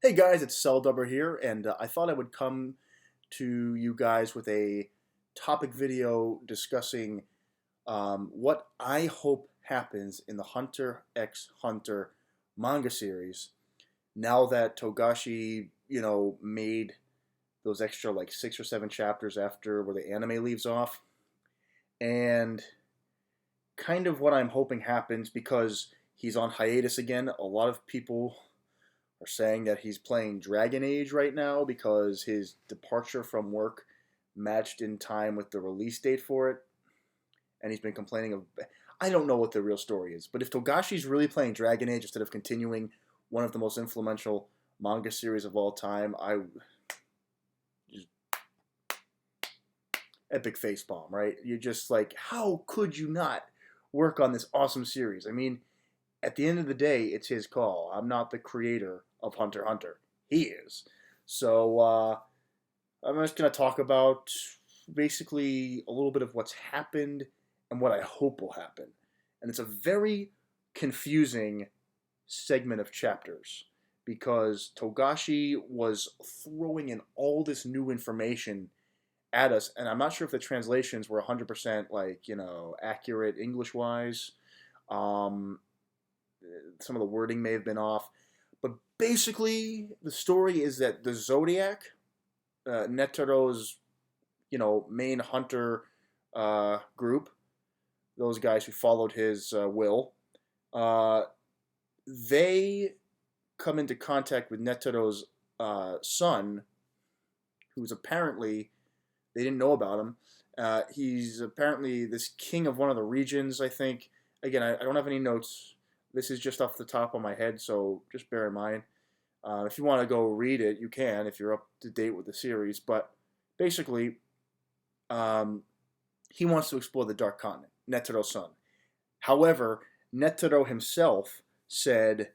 Hey guys, it's Celdubber here, and I thought I would come to you guys with a topic video discussing what I hope happens in the Hunter x Hunter manga series now that Togashi, made those extra like 6 or 7 chapters after where the anime leaves off, and kind of what I'm hoping happens because he's on hiatus again. A lot of people are saying that he's playing Dragon Age right now because his departure from work matched in time with the release date for it, and he's been complaining of. I don't know what the real story is, but if Togashi's really playing Dragon Age instead of continuing one of the most influential manga series of all time, I just epic face bomb, right? You're just like, how could you not work on this awesome series? I mean, at the end of the day, it's his call. I'm not the creator of Hunter x Hunter. He is. So I'm just going to talk about basically a little bit of what's happened and what I hope will happen. And it's a very confusing segment of chapters because Togashi was throwing in all this new information at us, and I'm not sure if the translations were 100% accurate English wise. Um, some of the wording may have been off, but basically the story is that the Zodiac, Netaro's main hunter group, those guys who followed his will, uh, they come into contact with Netaro's son, who's apparently, they didn't know about him. He's apparently this king of one of the regions, I think. Again, I don't have any notes. This is just off the top of my head, so just bear in mind. If you want to go read it, you can if you're up to date with the series. But basically, he wants to explore the Dark Continent, Netaro's son. However, Netero himself said,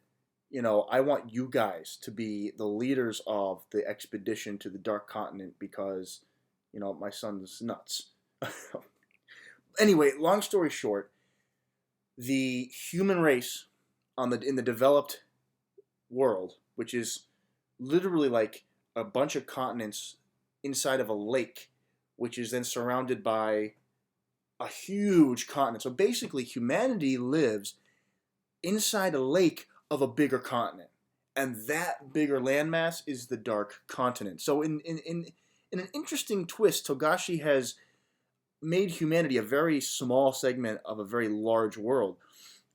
I want you guys to be the leaders of the expedition to the Dark Continent because, my son's nuts. Anyway, long story short, the human race in the developed world, which is literally like a bunch of continents inside of a lake, which is then surrounded by a huge continent. So basically, humanity lives inside a lake of a bigger continent, and that bigger landmass is the Dark Continent. So in an interesting twist, Togashi has made humanity a very small segment of a very large world.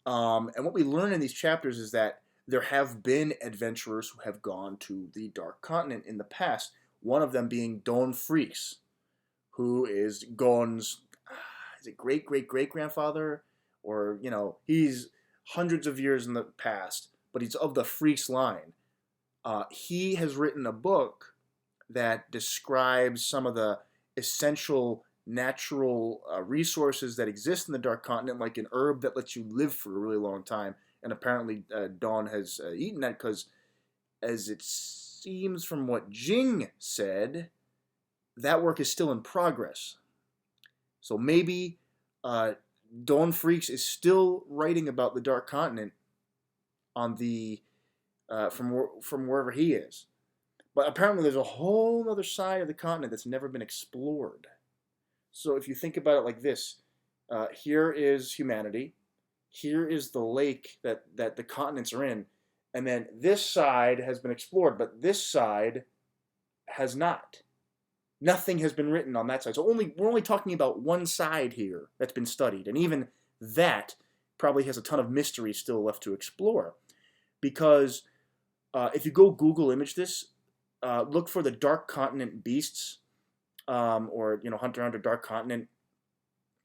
And what we learn in these chapters is that there have been adventurers who have gone to the Dark Continent in the past. One of them being Don Freaks, who is Gon's, is it great great great grandfather, or he's hundreds of years in the past, but he's of the Freaks line. He has written a book that describes some of the essential natural resources that exist in the Dark Continent, like an herb that lets you live for a really long time. And apparently, Dawn has eaten that because, as it seems from what Jing said, that work is still in progress. So maybe Dawn Freaks is still writing about the Dark Continent on the from wherever he is. But apparently, there's a whole other side of the continent that's never been explored. So if you think about it like this, here is humanity, here is the lake that the continents are in, and then this side has been explored, but this side has not. Nothing has been written on that side. So we're only talking about one side here that's been studied, and even that probably has a ton of mystery still left to explore. Because if you go Google image this, look for the Dark Continent beasts, or Hunter x Hunter Dark Continent.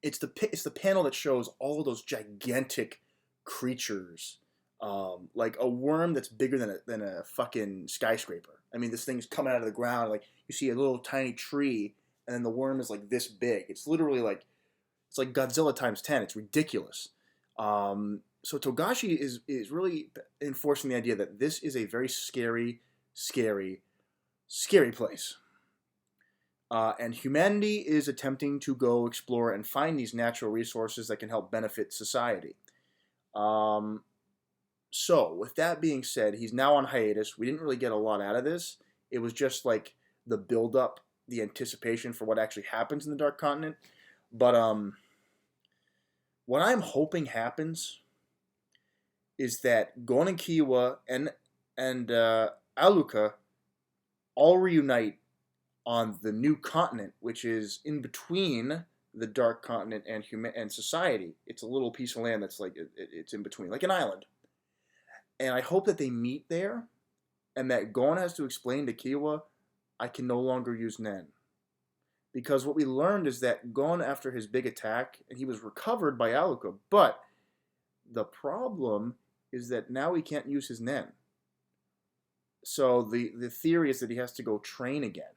It's the panel that shows all of those gigantic creatures, like a worm that's bigger than a fucking skyscraper. I mean, this thing's coming out of the ground. Like you see a little tiny tree, and then the worm is like this big. It's literally like Godzilla times 10. It's ridiculous. So Togashi is really enforcing the idea that this is a very scary, scary, scary place. And humanity is attempting to go explore and find these natural resources that can help benefit society. So, with that being said, he's now on hiatus. We didn't really get a lot out of this. It was just like the build up, the anticipation for what actually happens in the Dark Continent. But what I'm hoping happens is that Gon and Killua and Aluka all reunite on the new continent, which is in between the Dark Continent and society. It's a little piece of land that's like it's in between, like an island. And I hope that they meet there, and that Gon has to explain to Killua, I can no longer use Nen. Because what we learned is that Gon, after his big attack, and he was recovered by Aluka, but the problem is that now he can't use his Nen. So the theory is that he has to go train again.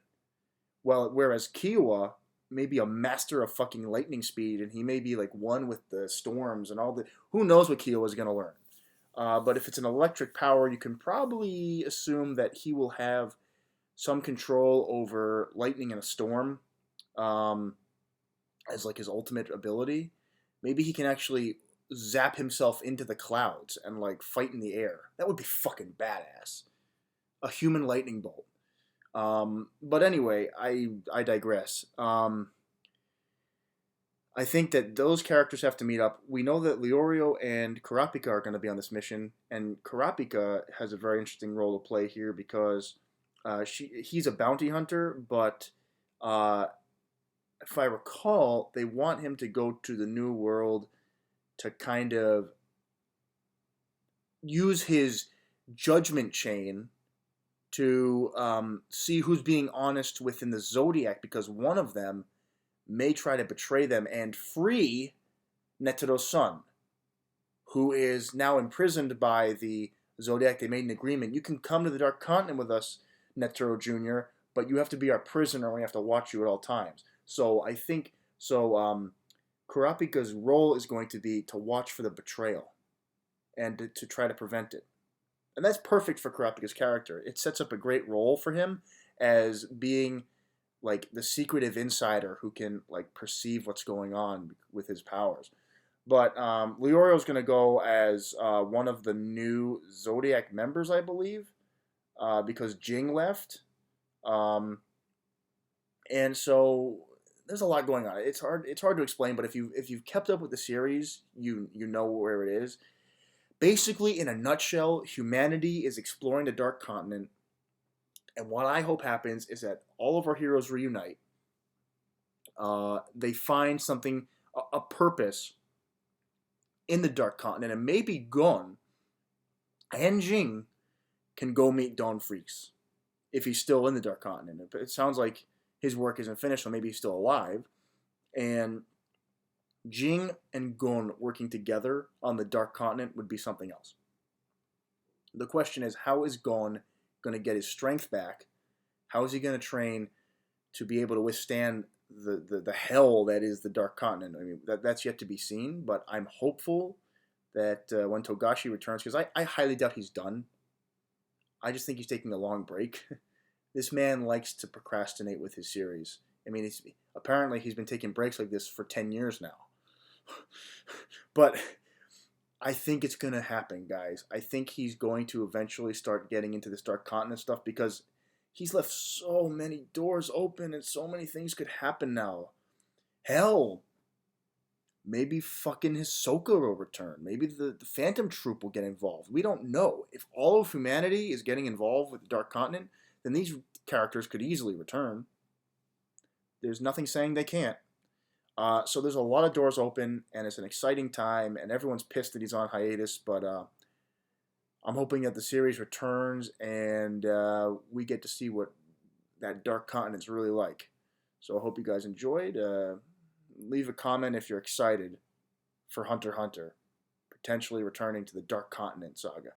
Well, whereas Killua may be a master of fucking lightning speed, and he may be like one with the storms and all the. Who knows what Killua is going to learn? But if it's an electric power, you can probably assume that he will have some control over lightning in a storm, as like his ultimate ability. Maybe he can actually zap himself into the clouds and like fight in the air. That would be fucking badass. A human lightning bolt. But anyway, I digress. I think that those characters have to meet up. We know that Leorio and Kurapika are going to be on this mission, and Kurapika has a very interesting role to play here because he's a bounty hunter, but if I recall, they want him to go to the New World to kind of use his judgment chain to see who's being honest within the Zodiac, because one of them may try to betray them and free Netero's son, who is now imprisoned by the Zodiac. They made an agreement. You can come to the Dark Continent with us, Netero Jr., but you have to be our prisoner and we have to watch you at all times. So I think, Kurapika's role is going to be to watch for the betrayal and to try to prevent it. And that's perfect for Kurapika's character. It sets up a great role for him as being like the secretive insider who can like perceive what's going on with his powers. But Leorio's going to go as one of the new Zodiac members, I believe, because Jing left. And so there's a lot going on. It's hard to explain, but if you've kept up with the series, you know where it is. Basically, in a nutshell, humanity is exploring the Dark Continent. And what I hope happens is that all of our heroes reunite. They find something, a purpose in the Dark Continent. And maybe Gon and Jing can go meet Dawn Freaks if he's still in the Dark Continent. It sounds like his work isn't finished, so maybe he's still alive. And Jing and Gon working together on the Dark Continent would be something else. The question is, how is Gon going to get his strength back? How is he going to train to be able to withstand the hell that is the Dark Continent? I mean, that's yet to be seen, but I'm hopeful that when Togashi returns, because I highly doubt he's done. I just think he's taking a long break. This man likes to procrastinate with his series. I mean, apparently he's been taking breaks like this for 10 years now. But I think it's going to happen, guys. I think he's going to eventually start getting into this Dark Continent stuff because he's left so many doors open and so many things could happen now. Hell, maybe fucking Hisoka will return. Maybe the Phantom Troop will get involved. We don't know. If all of humanity is getting involved with the Dark Continent, then these characters could easily return. There's nothing saying they can't. So there's a lot of doors open, and it's an exciting time, and everyone's pissed that he's on hiatus, but I'm hoping that the series returns, and we get to see what that Dark Continent's really like. So I hope you guys enjoyed. Leave a comment if you're excited for Hunter x Hunter potentially returning to the Dark Continent saga.